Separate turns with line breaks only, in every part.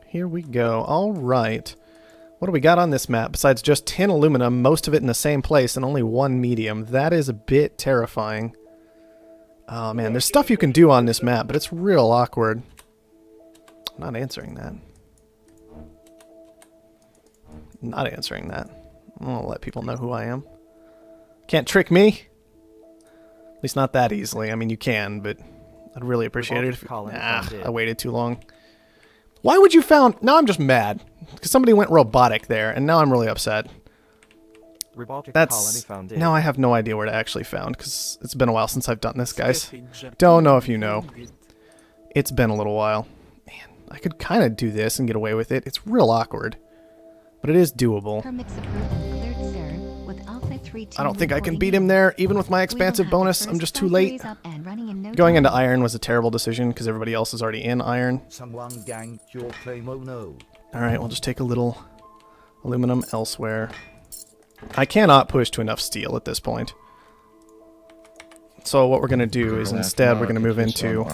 Here we go. All right. What do we got on this map besides just tin aluminum, most of it in the same place, and only one medium? That is a bit terrifying. Oh man, there's stuff you can do on this map, but it's real awkward. I'm not answering that. Not answering that. I'll let people know who I am. Can't trick me. At least not that easily. I mean, you can, but I'd really appreciate it if... Nah, I waited too long. Why would you found... Now I'm just mad. Because somebody went robotic there, and now I'm really upset. That's... Now I have no idea where to actually found, because it's been a while since I've done this, guys. Don't know if you know. It's been a little while. Man, I could kind of do this and get away with it. It's real awkward. But it is doable. I don't think I can beat him there, even with my expansive bonus. I'm just too late. Going into iron was a terrible decision because everybody else is already in iron. Alright, we'll just take a little aluminum elsewhere. I cannot push to enough steel at this point. So what we're going to do is instead we're going to move into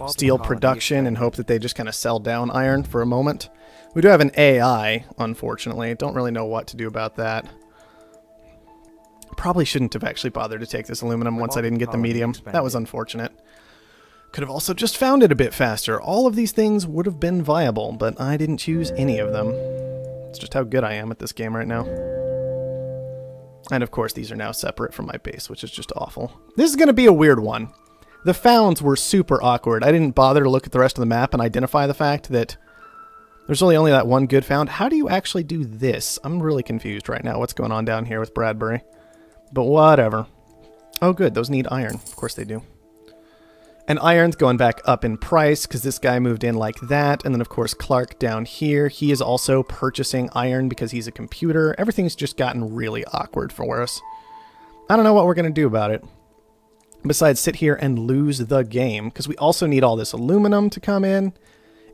steel production and hope that they just kind of sell down iron for a moment. We do have an AI, unfortunately. Don't really know what to do about that. Probably shouldn't have actually bothered to take this aluminum once I didn't get the medium. That was unfortunate. Could have also just found it a bit faster. All of these things would have been viable, but I didn't choose any of them. It's just how good I am at this game right now. And of course, these are now separate from my base, which is just awful. This is going to be a weird one. The founds were super awkward. I didn't bother to look at the rest of the map and identify the fact that there's only that one good found. How do you actually do this? I'm really confused right now. What's going on down here with Bradbury? But whatever. Oh good, those need iron. Of course they do. And iron's going back up in price because this guy moved in like that. And then of course Clark down here, he is also purchasing iron because he's a computer. Everything's just gotten really awkward for us. I don't know what we're going to do about it. Besides sit here and lose the game because we also need all this aluminum to come in.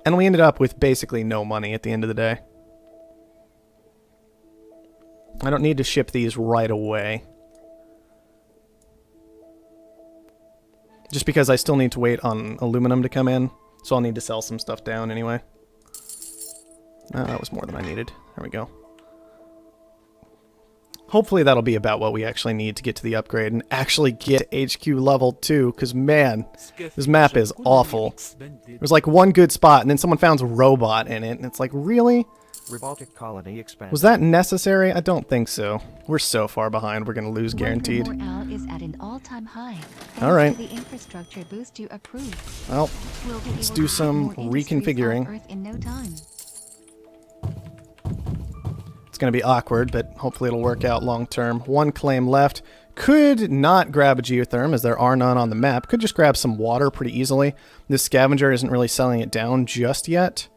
And we ended up with basically no money at the end of the day. I don't need to ship these right away. Just because I still need to wait on aluminum to come in. So I'll need to sell some stuff down anyway. That was more than I needed. There we go. Hopefully that'll be about what we actually need to get to the upgrade and actually get HQ level 2. Because man, this map is awful. There's like one good spot and then someone found a robot in it. And it's like, really?
Robotic colony expanded.
Was that necessary? I don't think so. We're so far behind. We're going to lose guaranteed.
Morale is at an all-time high.
All right.
The infrastructure boost you approve.
Well, let's do some reconfiguring.
In no time.
It's going to be awkward, but hopefully it'll work out long term. One claim left. Could not grab a geotherm as there are none on the map. Could just grab some water pretty easily. This scavenger isn't really selling it down just yet.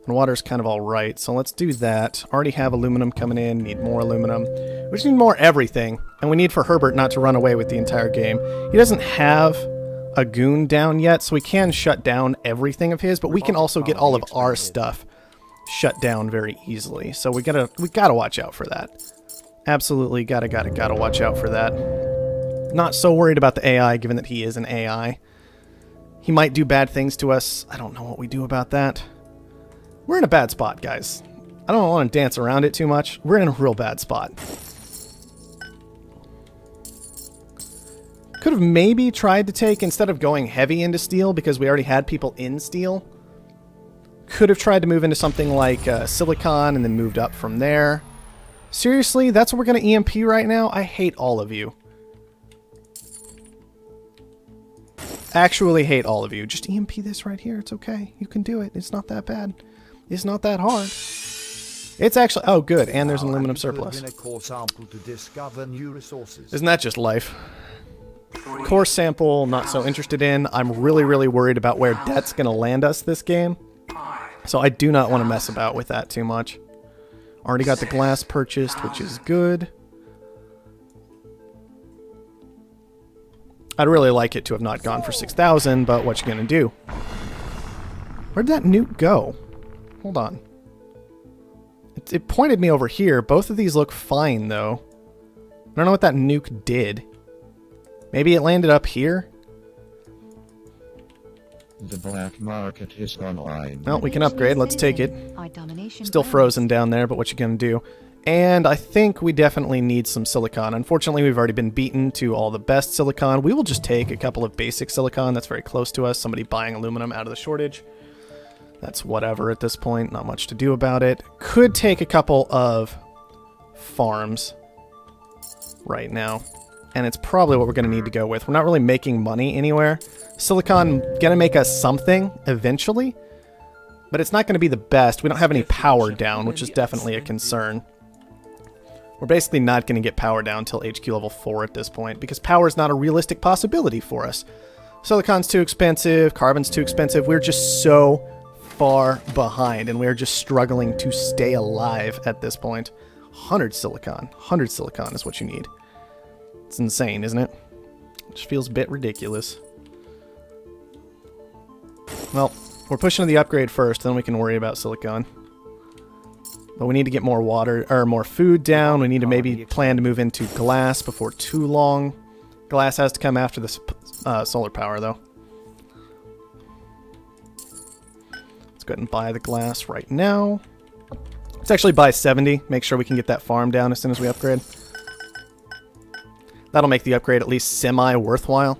And water's kind of alright, so let's do that. Already have aluminum coming in, need more aluminum. We just need more everything, and we need for Herbert not to run away with the entire game. He doesn't have a goon down yet, so we can shut down everything of his, but we can also get all of our stuff shut down very easily. So we gotta watch out for that. Absolutely gotta watch out for that. Not so worried about the AI, given that he is an AI. He might do bad things to us. I don't know what we do about that. We're in a bad spot, guys. I don't want to dance around it too much. We're in a real bad spot. Could have maybe tried to take, instead of going heavy into steel, because we already had people in steel, could have tried to move into something like silicon and then moved up from there. Seriously? That's what we're going to EMP right now? I hate all of you. Actually hate all of you. Just EMP this right here. It's okay. You can do it. It's not that bad. It's not that hard. It's actually... Oh, good. And there's an aluminum surplus. Isn't that just life? Core sample, not so interested in. I'm really, really worried about where debt's going to land us this game. So I do not want to mess about with that too much. Already got the glass purchased, which is good. I'd really like it to have not gone for 6,000, but what you gonna do? Where'd that nuke go? Hold on. It pointed me over here. Both of these look fine, though. I don't know what that nuke did. Maybe it landed up here?
The black market is online.
Well, we can upgrade. Let's take it.
Our domination
Still
grows.
frozen down there, but what you gonna do? And I think we definitely need some silicon. Unfortunately, we've already been beaten to all the best silicon. We will just take a couple of basic silicon. That's very close to us. Somebody buying aluminum out of the shortage. That's whatever at this point. Not much to do about it. Could take a couple of farms right now. And it's probably what we're going to need to go with. We're not really making money anywhere. Silicon going to make us something eventually. But it's not going to be the best. We don't have any power down, which is definitely a concern. We're basically not going to get power down until HQ level 4 at this point, because power is not a realistic possibility for us. Silicon's too expensive, carbon's too expensive. We're just so far behind, and we're just struggling to stay alive at this point. 100 silicon. 100 silicon is what you need. It's insane, isn't it? It just feels a bit ridiculous. Well, we're pushing to the upgrade first, then we can worry about silicon. But we need to get more water, or more food down. We need to maybe plan to move into glass before too long. Glass has to come after the solar power, though. Let's go ahead and buy the glass right now. Let's actually buy 70. Make sure we can get that farm down as soon as we upgrade. That'll make the upgrade at least semi-worthwhile.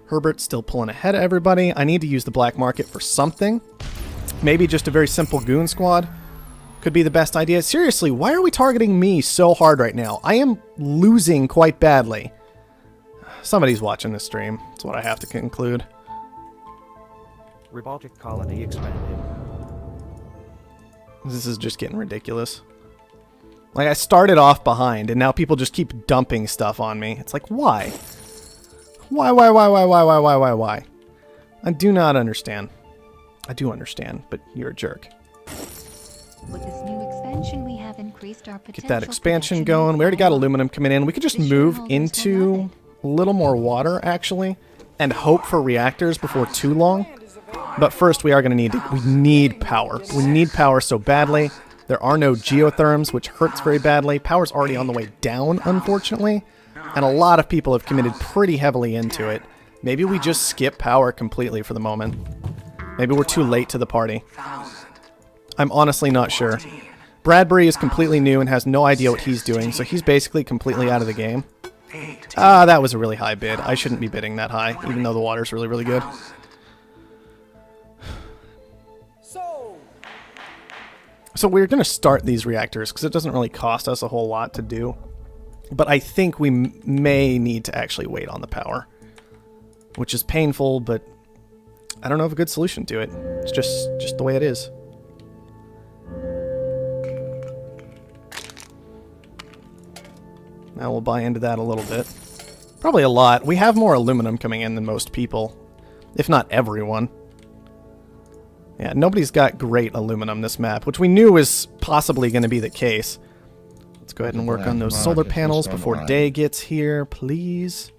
Herbert's still pulling ahead of everybody. I need to use the black market for something. Maybe just a very simple goon squad could be the best idea. Seriously, why are we targeting me so hard right now? I am losing quite badly. Somebody's watching this stream. That's what I have to conclude.
Baltic colony expanded.
This is just getting ridiculous. Like, I started off behind, and now people just keep dumping stuff on me. It's like, why? Why? I do not understand. I do understand, but you're a jerk.
With this new expansion, we have increased our potential.
Get that expansion going. We already got aluminum coming in. We could just move into a little more water, actually, and hope for reactors before too long. But first, we are going to we need power. We need power so badly. There are no geotherms, which hurts very badly. Power's already on the way down, unfortunately. And a lot of people have committed pretty heavily into it. Maybe we just skip power completely for the moment. Maybe we're too late to the party. I'm honestly not sure. Bradbury is completely new and has no idea what he's doing, so he's basically completely out of the game. Ah, that was a really high bid. I shouldn't be bidding that high, even though the water's really, really good. So we're going to start these reactors because it doesn't really cost us a whole lot to do. But I think we may need to actually wait on the power, which is painful, but I don't know of a good solution to it. It's just the way it is. Now we'll buy into that a little bit. Probably a lot. We have more aluminum coming in than most people, if not everyone. Yeah, nobody's got great aluminum this map, which we knew was possibly going to be the case. Let's go ahead and work on those solar panels before day gets here, please.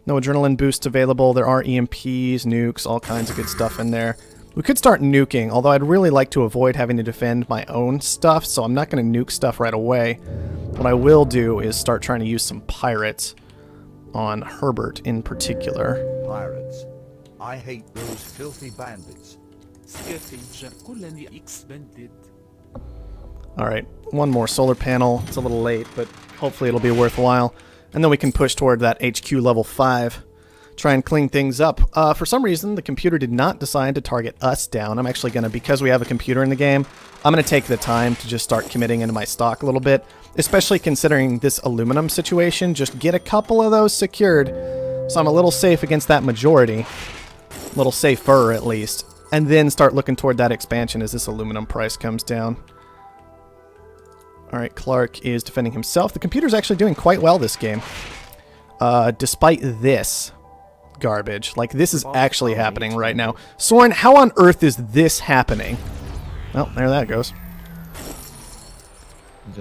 No adrenaline boosts available. There are EMPs, nukes, all kinds of good stuff in there. We could start nuking, although I'd really like to avoid having to defend my own stuff, so I'm not going to nuke stuff right away. What I will do is start trying to use some pirates on Herbert in particular.
Pirates. I hate those filthy bandits.
Alright, one more solar panel. It's a little late, but hopefully it'll be worthwhile. And then we can push toward that HQ level 5. Try and clean things up. For some reason, the computer did not decide to target us down. I'm actually going to, because we have a computer in the game, I'm going to take the time to just start committing into my stock a little bit. Especially considering this aluminum situation. Just get a couple of those secured, so I'm a little safe against that majority. A little safer, at least. And then start looking toward that expansion as this aluminum price comes down. Alright, Clark is defending himself. The computer's actually doing quite well this game. Despite this garbage. Like, this is actually happening right now. Soren, how on earth is this happening? Well, there that goes.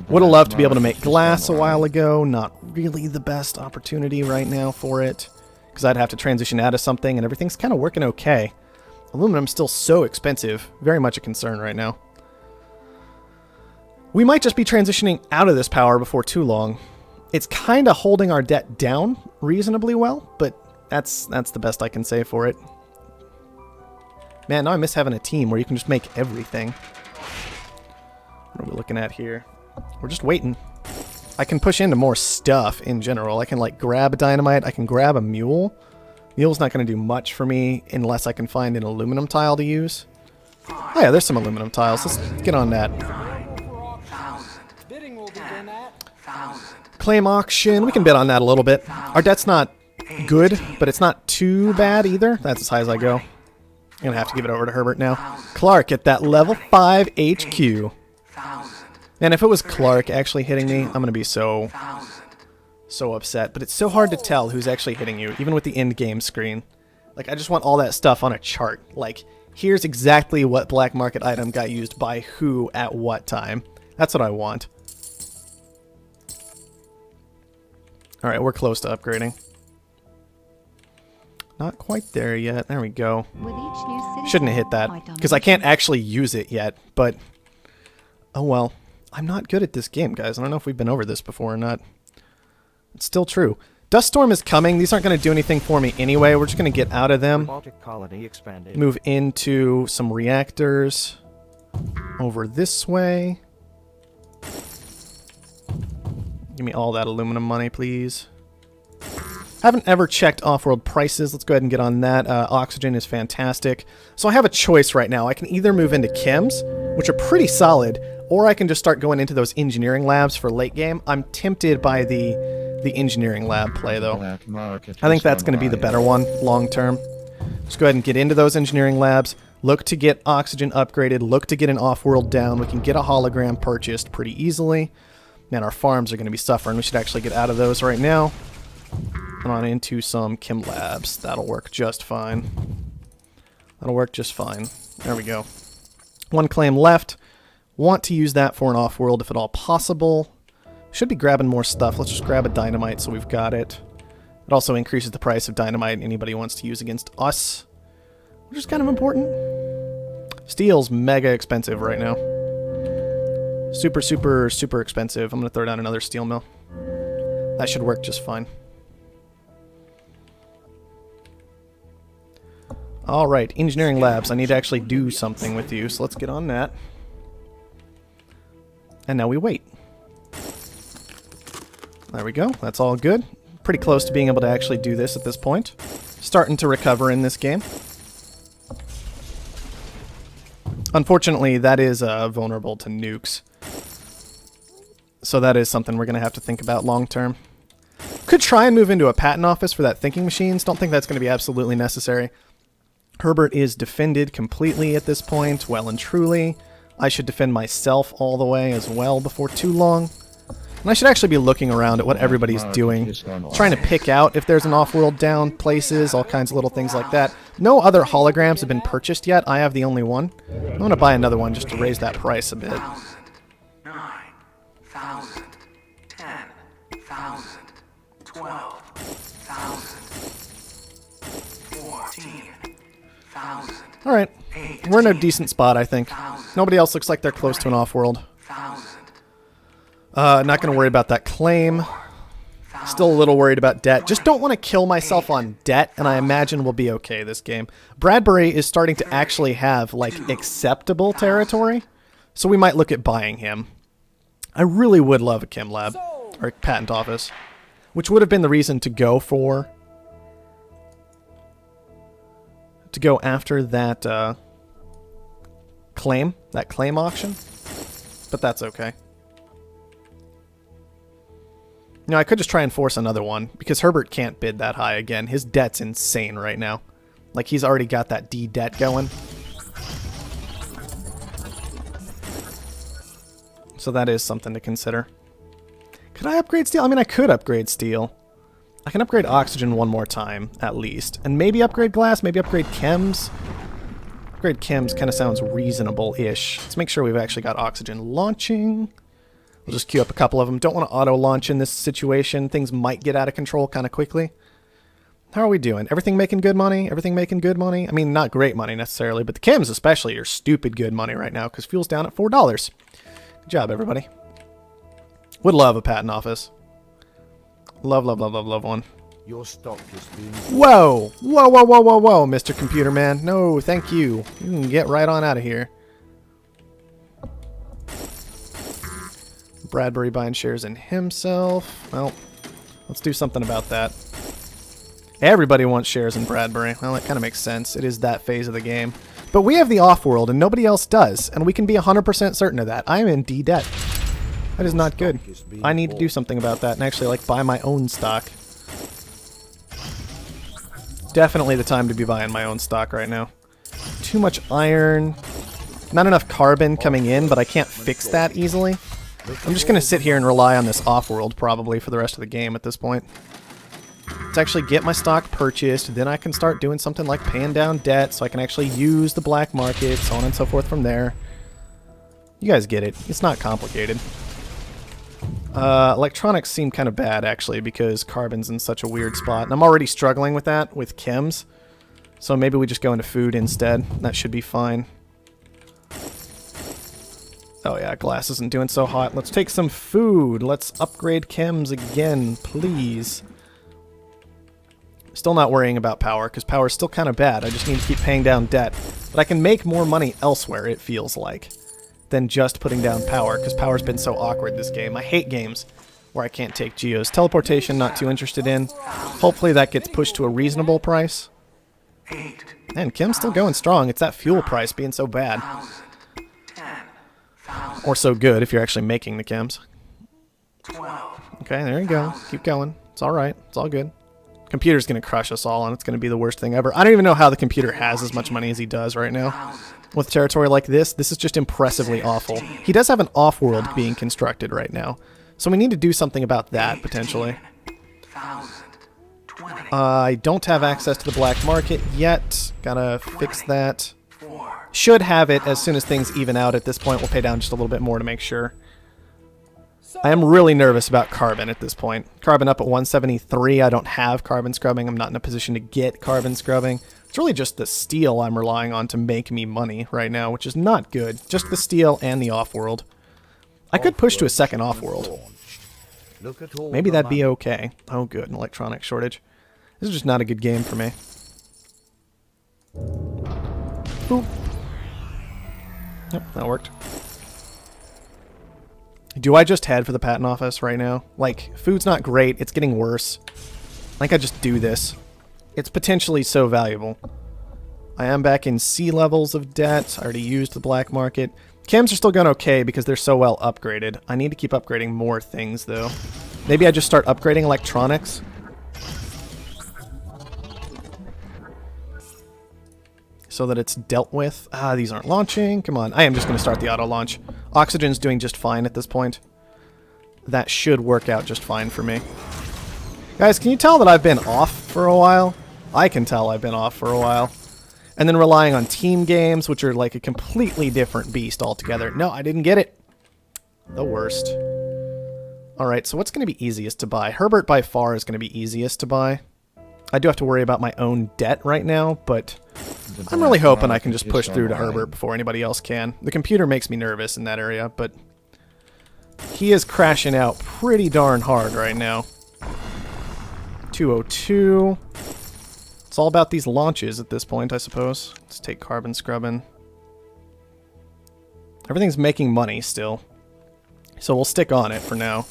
Would have loved to be able to make glass a while ago. Not really the best opportunity right now for it. Because I'd have to transition out of something, and everything's kind of working okay. Aluminum's still so expensive. Very much a concern right now. We might just be transitioning out of this power before too long. It's kind of holding our debt down reasonably well, but that's the best I can say for it. Man, now I miss having a team where you can just make everything. What are we looking at here? We're just waiting. I can push into more stuff in general. I can like grab a dynamite. I can grab a mule. Mule's not going to do much for me unless I can find an aluminum tile to use. Oh yeah, there's some aluminum tiles. Let's get on that. Claim auction. We can bid on that a little bit. Our debt's not good, but it's not too bad either. That's as high as I go. I'm going to have to give it over to Herbert now. Clark at that level 5 HQ. Man, if it was Clark actually hitting me, I'm going to be so upset. But it's so hard to tell who's actually hitting you, even with the end game screen. Like, I just want all that stuff on a chart. Like, here's exactly what black market item got used by who at what time. That's what I want. Alright, we're close to upgrading. Not quite there yet. There we go.
With each new citizen,
Shouldn't have hit that, because I can't actually use it yet, but... Oh well. I'm not good at this game, guys. I don't know if we've been over this before or not. It's still true. Dust Storm is coming. These aren't going to do anything for me anyway. We're just going to get out of them.
Baltic colony expanded.
Move into some reactors. Over this way. Give me all that aluminum money, please. Haven't ever checked Offworld prices. Let's go ahead and get on that. Oxygen is fantastic. So I have a choice right now. I can either move into chems, which are pretty solid, or I can just start going into those engineering labs for late game. I'm tempted by the engineering lab play, though. I think that's going to be the better one, long term. Just go ahead and get into those engineering labs. Look to get oxygen upgraded. Look to get an Offworld down. We can get a hologram purchased pretty easily. Man, our farms are going to be suffering. We should actually get out of those right now. And on into some chem labs. That'll work just fine. That'll work just fine. There we go. One claim left. Want to use that for an Offworld if at all possible. Should be grabbing more stuff. Let's just grab a dynamite so we've got it. It also increases the price of dynamite anybody wants to use against us, which is kind of important. Steel's mega expensive right now. Super, super, super expensive. I'm going to throw down another steel mill. That should work just fine. Alright, engineering labs. I need to actually do something with you, so let's get on that. And now we wait. There we go. That's all good. Pretty close to being able to actually do this at this point. Starting to recover in this game. Unfortunately, that is vulnerable to nukes. So that is something we're going to have to think about long term. Could try and move into a patent office for that thinking machines. Don't think that's going to be absolutely necessary. Herbert is defended completely at this point, well and truly. I should defend myself all the way as well before too long. And I should actually be looking around at what everybody's doing. Trying to pick out if there's an Offworld down, places, all kinds of little things like that. No other holograms have been purchased yet. I have the only one. I'm going to buy another one just to raise that price a bit.
9,000, 10,000, 12,000, 14,000.
Alright. We're in a decent spot, I think. Nobody else looks like they're close to an Offworld. Not going to worry about that claim. Still a little worried about debt. Just don't want to kill myself on debt, and I imagine we'll be okay this game. Bradbury is starting to actually have, like, acceptable territory, so we might look at buying him. I really would love a chem lab, or patent office, which would have been the reason to go for... to go after that, claim auction, but that's okay. You know, I could just try and force another one, because Herbert can't bid that high again. His debt's insane right now. Like, he's already got that D debt going. So that is something to consider. Could I upgrade steel? I mean, I could upgrade steel. I can upgrade oxygen one more time, at least. And maybe upgrade glass, maybe upgrade chems. Upgrade chems kind of sounds reasonable-ish. Let's make sure we've actually got oxygen launching. We'll just queue up a couple of them. Don't want to auto-launch in this situation. Things might get out of control kind of quickly. How are we doing? Everything making good money? Everything making good money? I mean, not great money necessarily, but the chems especially are stupid good money right now because fuel's down at $4. Good job, everybody. Would love a patent office. Love, love, love, love, love one.
Your stock is being...
Whoa! Whoa, whoa, whoa, whoa, whoa, Mr. Computer Man. No, thank you. You can get right on out of here. Bradbury buying shares in himself. Well, let's do something about that. Everybody wants shares in Bradbury. Well, that kind of makes sense. It is that phase of the game. But we have the Offworld, and nobody else does. And we can be 100% certain of that. I am in D debt. That is not good. I need to do something about that and actually, like, buy my own stock. Definitely the time to be buying my own stock right now. Too much iron. Not enough carbon coming in, but I can't fix that easily. I'm just going to sit here and rely on this Offworld probably for the rest of the game at this point. To actually get my stock purchased, then I can start doing something like paying down debt so I can actually use the black market, so on and so forth from there. You guys get it. It's not complicated. Electronics seem kind of bad, actually, because carbon's in such a weird spot. And I'm already struggling with that, with chems. So maybe we just go into food instead. That should be fine. Oh yeah, glass isn't doing so hot. Let's take some food. Let's upgrade chems again, please. Still not worrying about power, because power is still kind of bad. I just need to keep paying down debt. But I can make more money elsewhere, it feels like, than just putting down power, because power's been so awkward this game. I hate games where I can't take geos. Teleportation, not too interested in. Hopefully that gets pushed to a reasonable price. Man, chem's still going strong. It's that fuel price being so bad. Or so good if you're actually making the chems. Okay, there you go. Keep going. It's alright. It's all good. Computer's going to crush us all, and it's going to be the worst thing ever. I don't even know how the computer has as much money as he does right now. With territory like this is just impressively awful. He does have an off-world being constructed right now, so we need to do something about that, potentially. I don't have access to the black market yet. Gotta fix that. Should have it as soon as things even out at this point. We'll pay down just a little bit more to make sure. I am really nervous about carbon at this point. Carbon up at 173. I don't have carbon scrubbing. I'm not in a position to get carbon scrubbing. It's really just the steel I'm relying on to make me money right now, which is not good. Just the steel and the Offworld. I could push to a second Offworld. Maybe that'd be okay. Oh, good. An electronic shortage. This is just not a good game for me. Ooh. Yep, that worked. Do I just head for the patent office right now? Like, food's not great. It's getting worse. I think I just do this. It's potentially so valuable. I am back in C levels of debt. I already used the black market. Chems are still going okay because they're so well upgraded. I need to keep upgrading more things, though. Maybe I just start upgrading electronics. So that it's dealt with. Ah, these aren't launching. Come on. I am just going to start the auto launch. Oxygen's doing just fine at this point. That should work out just fine for me. Guys, can you tell that I've been off for a while? I can tell I've been off for a while. And then relying on team games, which are like a completely different beast altogether. No, I didn't get it. The worst. Alright, so what's going to be easiest to buy? Herbert by far is going to be easiest to buy. I do have to worry about my own debt right now, but I'm really hoping I can just push through to Herbert before anybody else can. The computer makes me nervous in that area, but he is crashing out pretty darn hard right now. 202. It's all about these launches at this point, I suppose. Let's take carbon scrubbing. Everything's making money still, so we'll stick on it for now.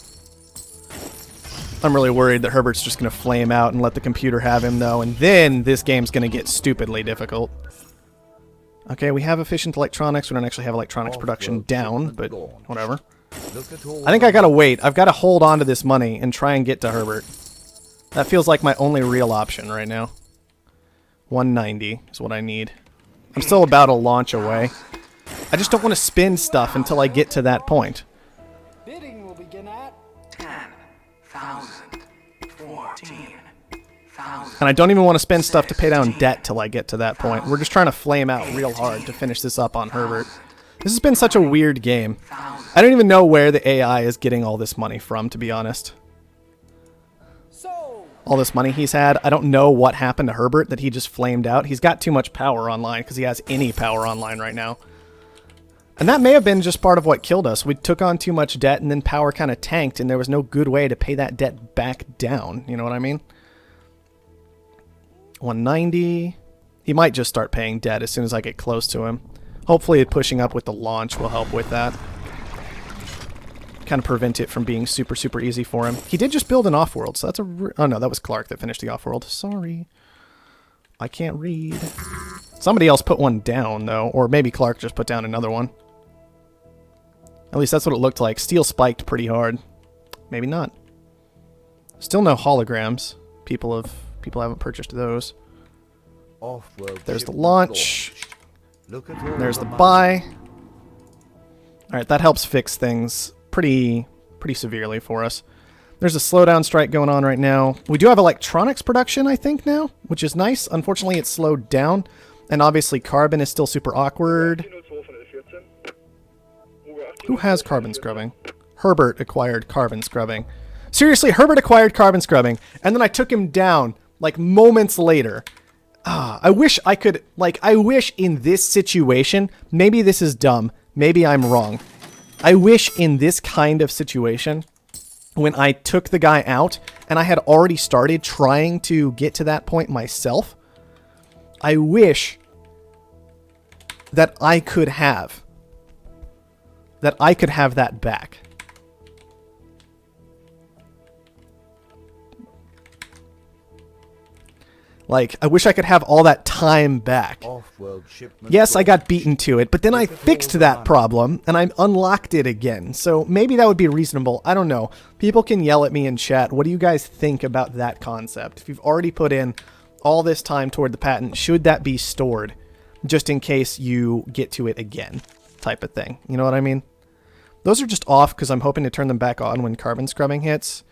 I'm really worried that Herbert's just going to flame out and let the computer have him, though, and then this game's going to get stupidly difficult. Okay, we have efficient electronics. We don't actually have electronics production down, but whatever. I think I gotta wait. I've got to hold on to this money and try and get to Herbert. That feels like my only real option right now. 190 is what I need. I'm still about a launch away. I just don't want to spend stuff until I get to that point.
Bidding will begin at 10,000, 14,000.
And I don't even want to spend stuff to pay down debt till I get to that point. We're just trying to flame out real hard to finish this up on Herbert. This has been such a weird game. I don't even know where the AI is getting all this money from, to be honest. All this money he's had, I don't know what happened to Herbert that he just flamed out. He's got too much power online because he has any power online right now. And that may have been just part of what killed us. We took on too much debt and then power kind of tanked and there was no good way to pay that debt back down. You know what I mean? 190. He might just start paying debt as soon as I get close to him. Hopefully pushing up with the launch will help with that. Kind of prevent it from being super, super easy for him. He did just build an Offworld, so that's a... Oh, no, that was Clark that finished the Offworld. Sorry. I can't read. Somebody else put one down, though. Or maybe Clark just put down another one. At least that's what it looked like. Steel spiked pretty hard. Maybe not. Still no holograms. People haven't purchased those.
Offworld
There's the
shipment
launch.
launched. Look at all
There's the
money.
buy. Alright, that helps fix things pretty severely for us. There's a slowdown strike going on right now. We do have electronics production, I think, now, which is nice. Unfortunately, it's slowed down. And obviously, carbon is still super awkward. Who has carbon scrubbing? Herbert acquired carbon scrubbing. Seriously, Herbert acquired carbon scrubbing, and then I took him down, like, moments later. I wish I could, like, I wish in this situation, maybe this is dumb, maybe I'm wrong. I wish in this kind of situation, when I took the guy out, and I had already started trying to get to that point myself, I wish that I could have that back. Like, I wish I could have all that time back.
Offworld shipment
Yes, I got
launched.
beaten to it, but then I fixed that problem, and I unlocked it again. So maybe that would be reasonable. I don't know. People can yell at me in chat. What do you guys think about that concept? If you've already put in all this time toward the patent, should that be stored just in case you get to it again, type of thing? You know what I mean? Those are just off because I'm hoping to turn them back on when carbon scrubbing hits.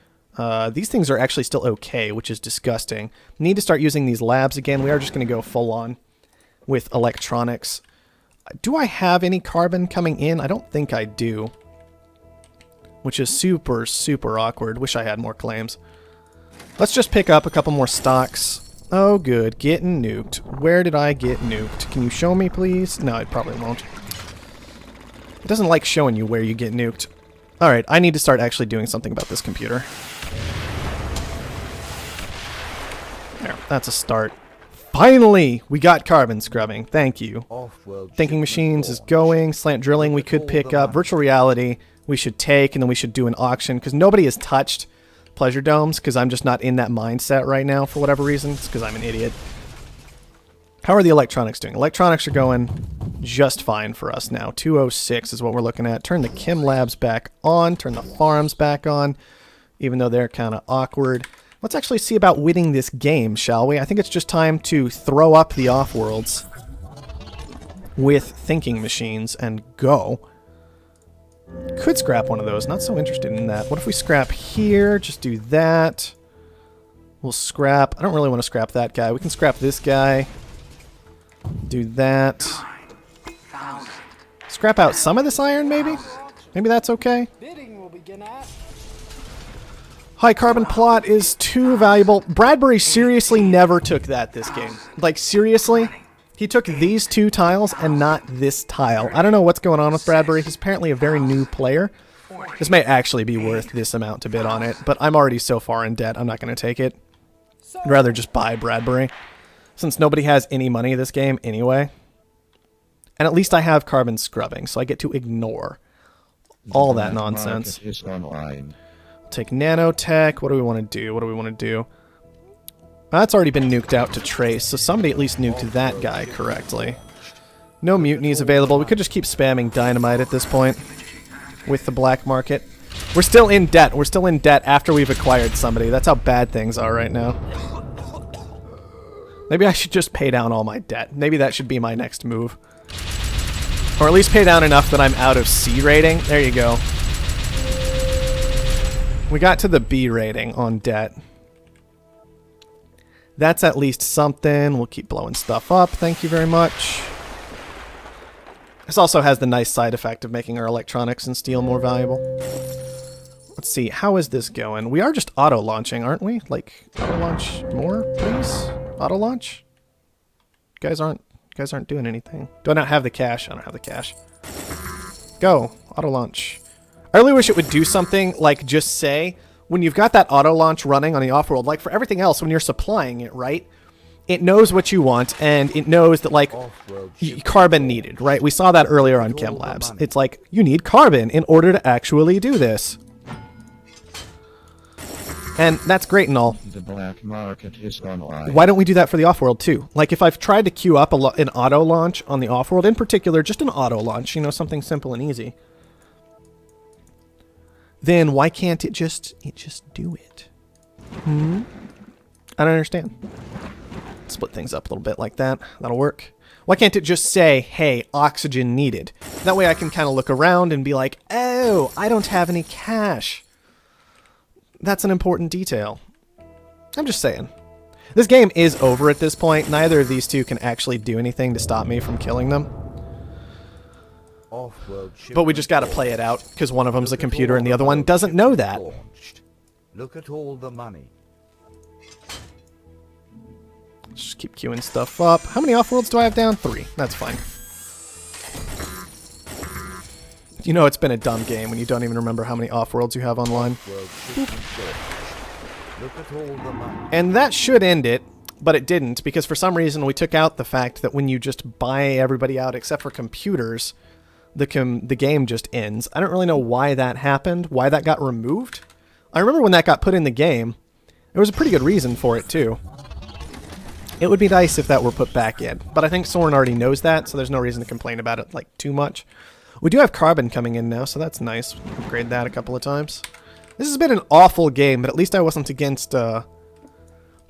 These things are actually still okay, which is disgusting. Need to start using these labs again. We are just going to go full on with electronics. Do I have any carbon coming in? I don't think I do. Which is super, super awkward. Wish I had more claims. Let's just pick up a couple more stocks. Oh, good. Getting nuked. Where did I get nuked? Can you show me, please? No, it probably won't. It doesn't like showing you where you get nuked. Alright, I need to start actually doing something about this computer. There, that's a start. Finally! We got carbon scrubbing. Thank you.
Offworld
Thinking
shipment
machines is
launched.
going. Slant drilling we could pick up. Virtual reality we should take, and then we should do an auction, because nobody has touched pleasure domes, because I'm just not in that mindset right now for whatever reason. It's because I'm an idiot. How are the electronics doing? Electronics are going just fine for us now. 206 is what we're looking at. Turn the chem labs back on. Turn the farms back on, even though they're kind of awkward. Let's actually see about winning this game, shall we? I think it's just time to throw up the Offworlds with thinking machines and go. Could scrap one of those. Not so interested in that. What if we scrap here? Just do that. We'll scrap. I don't really want to scrap that guy. We can scrap this guy. Do that.
9,000.
Scrap out some of this iron, maybe? Maybe that's okay.
Bidding will begin at
High carbon plot is too valuable. Bradbury seriously never took that this game. Like, seriously? He took these two tiles and not this tile. I don't know what's going on with Bradbury. He's apparently a very new player. This may actually be worth this amount to bid on it, but I'm already so far in debt, I'm not going to take it. I'd rather just buy Bradbury, since nobody has any money this game anyway. And at least I have carbon scrubbing, so I get to ignore all that
Black
nonsense.
market is online.
Take nanotech. What do we want to do? What do we want to do? That's already been nuked out to trace, so somebody at least nuked that guy correctly. No mutinies available. We could just keep spamming dynamite at this point with the black market. We're still in debt. We're still in debt after we've acquired somebody. That's how bad things are right now. Maybe I should just pay down all my debt. Maybe that should be my next move. Or at least pay down enough that I'm out of C rating. There you go. We got to the B rating on debt. That's at least something. We'll keep blowing stuff up. Thank you very much. This also has the nice side effect of making our electronics and steel more valuable. Let's see. How is this going? We are just auto-launching, aren't we? Like, auto-launch more, please? Auto-launch? You guys aren't doing anything. Do I not have the cash? I don't have the cash. Go. Auto-launch. I really wish it would do something like just say, when you've got that auto-launch running on the Offworld, like for everything else, when you're supplying it, right? it knows what you want, and it knows that, like, carbon needed, right? We saw that earlier on Chem Labs. It's like, you need carbon in order to actually do this. And that's great and all.
The black market is online.
Why don't we do that for the Offworld too? Like, if I've tried to queue up an auto launch on the Offworld, in particular, just an auto launch, you know, something simple and easy, then why can't it just do it? I don't understand. Split things up a little bit like that. That'll work. Why can't it just say, hey, oxygen needed? That way I can kind of look around and be like, oh, I don't have any cash. That's an important detail. I'm just saying. This game is over at this point. Neither of these two can actually do anything to stop me from killing them. But we just got to play it out, because one of them's a computer and the other one doesn't know that.
Look at all the money.
Just keep queuing stuff up. How many Offworlds do I have down? 3. That's fine. You know it's been a dumb game when you don't even remember how many Offworlds you have online.
Look at all the money.
And that should end it, but it didn't, because for some reason we took out the fact that when you just buy everybody out except for computers, the game just ends. I don't really know why that happened, why that got removed. I remember when that got put in the game, there was a pretty good reason for it too. It would be nice if that were put back in, but I think Soren already knows that, so there's no reason to complain about it like too much. We do have carbon coming in now, so that's nice. Upgrade that a couple of times. This has been an awful game, but at least I wasn't against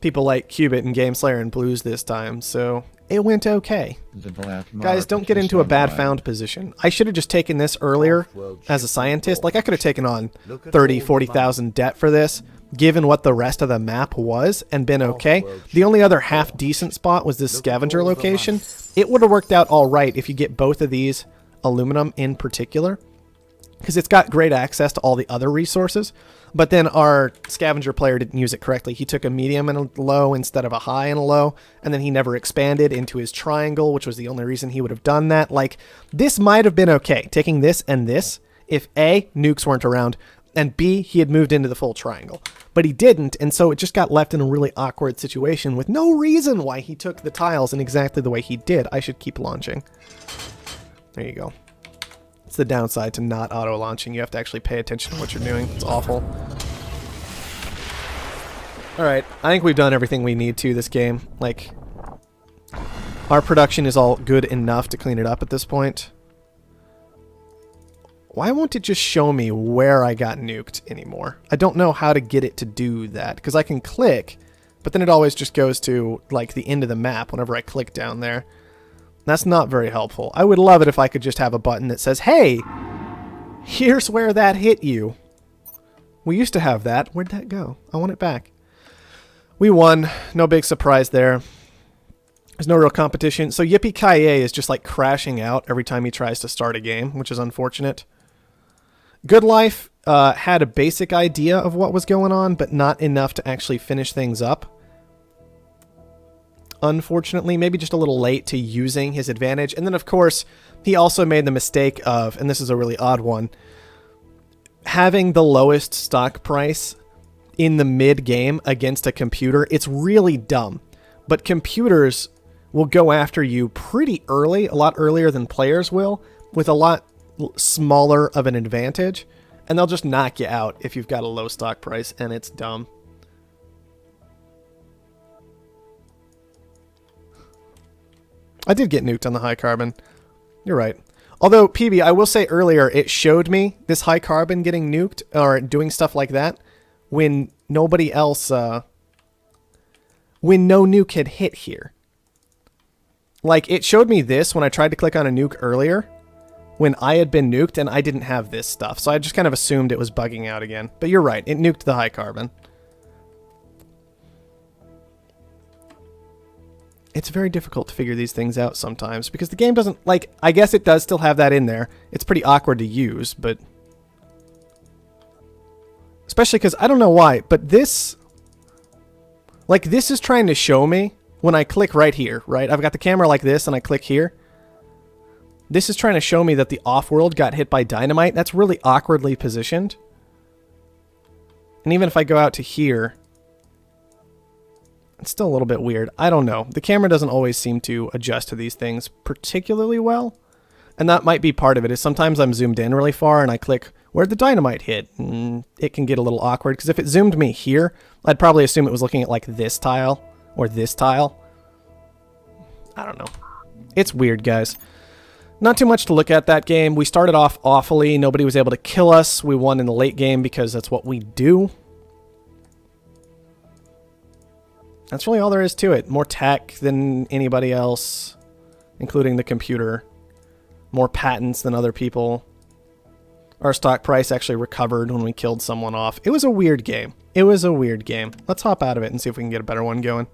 people like Cubit and GameSlayer and Blues this time, so it went okay. Guys, don't get into a bad found position. I should have just taken this earlier as a scientist. Like, I could have taken on 30, 40,000 debt for this, given what the rest of the map was, and been okay. The only other half-decent spot was this scavenger location. It would have worked out all right if you get both of these, aluminum in particular, because it's got great access to all the other resources. But then our scavenger player didn't use it correctly. He took a medium and a low instead of a high and a low, and then he never expanded into his triangle, which was the only reason he would have done that. Like, this might have been okay, taking this and this, if A, nukes weren't around, and B, he had moved into the full triangle. But he didn't, and so it just got left in a really awkward situation with no reason why he took the tiles in exactly the way he did. I should keep launching. There you go. It's the downside to not auto-launching. You have to actually pay attention to what you're doing. It's awful. Alright, I think we've done everything we need to this game. Like, our production is all good enough to clean it up at this point. Why won't it just show me where I got nuked anymore? I don't know how to get it to do that, because I can click, but then it always just goes to, like, the end of the map whenever I click down there. That's not very helpful. I would love it if I could just have a button that says, hey, here's where that hit you. We used to have that. Where'd that go? I want it back. We won. No big surprise there. There's no real competition. So Yippee-Ki-Yay is just like crashing out every time he tries to start a game, which is unfortunate. Good Life had a basic idea of what was going on, but not enough to actually finish things up. Unfortunately, maybe just a little late to using his advantage. And then, of course, he also made the mistake of, and this is a really odd one, having the lowest stock price in the mid-game against a computer. It's really dumb. But computers will go after you pretty early, a lot earlier than players will, with a lot smaller of an advantage. And they'll just knock you out if you've got a low stock price, and it's dumb. I did get nuked on the high carbon. You're right. Although, PB, I will say earlier, it showed me this high carbon getting nuked, or doing stuff like that, when nobody else, when no nuke had hit here. Like, it showed me this when I tried to click on a nuke earlier, when I had been nuked and I didn't have this stuff. So I just kind of assumed it was bugging out again. But you're right, it nuked the high carbon. It's very difficult to figure these things out sometimes, because the game doesn't, like, I guess it does still have that in there. It's pretty awkward to use, but... Especially because, I don't know why, but this... Like, this is trying to show me when I click right here, right? I've got the camera like this, and I click here. This is trying to show me that the Offworld got hit by dynamite. That's really awkwardly positioned. And even if I go out to here... It's still a little bit weird. I don't know. The camera doesn't always seem to adjust to these things particularly well. And that might be part of it, is sometimes I'm zoomed in really far and I click where the dynamite hit. And it can get a little awkward, because if it zoomed me here, I'd probably assume it was looking at like this tile or this tile. I don't know. It's weird, guys. Not too much to look at that game. We started off awfully. Nobody was able to kill us. We won in the late game because that's what we do. That's really all there is to it. More tech than anybody else, including the computer. More patents than other people. Our stock price actually recovered when we killed someone off. It was a weird game. It was a weird game. Let's hop out of it and see if we can get a better one going.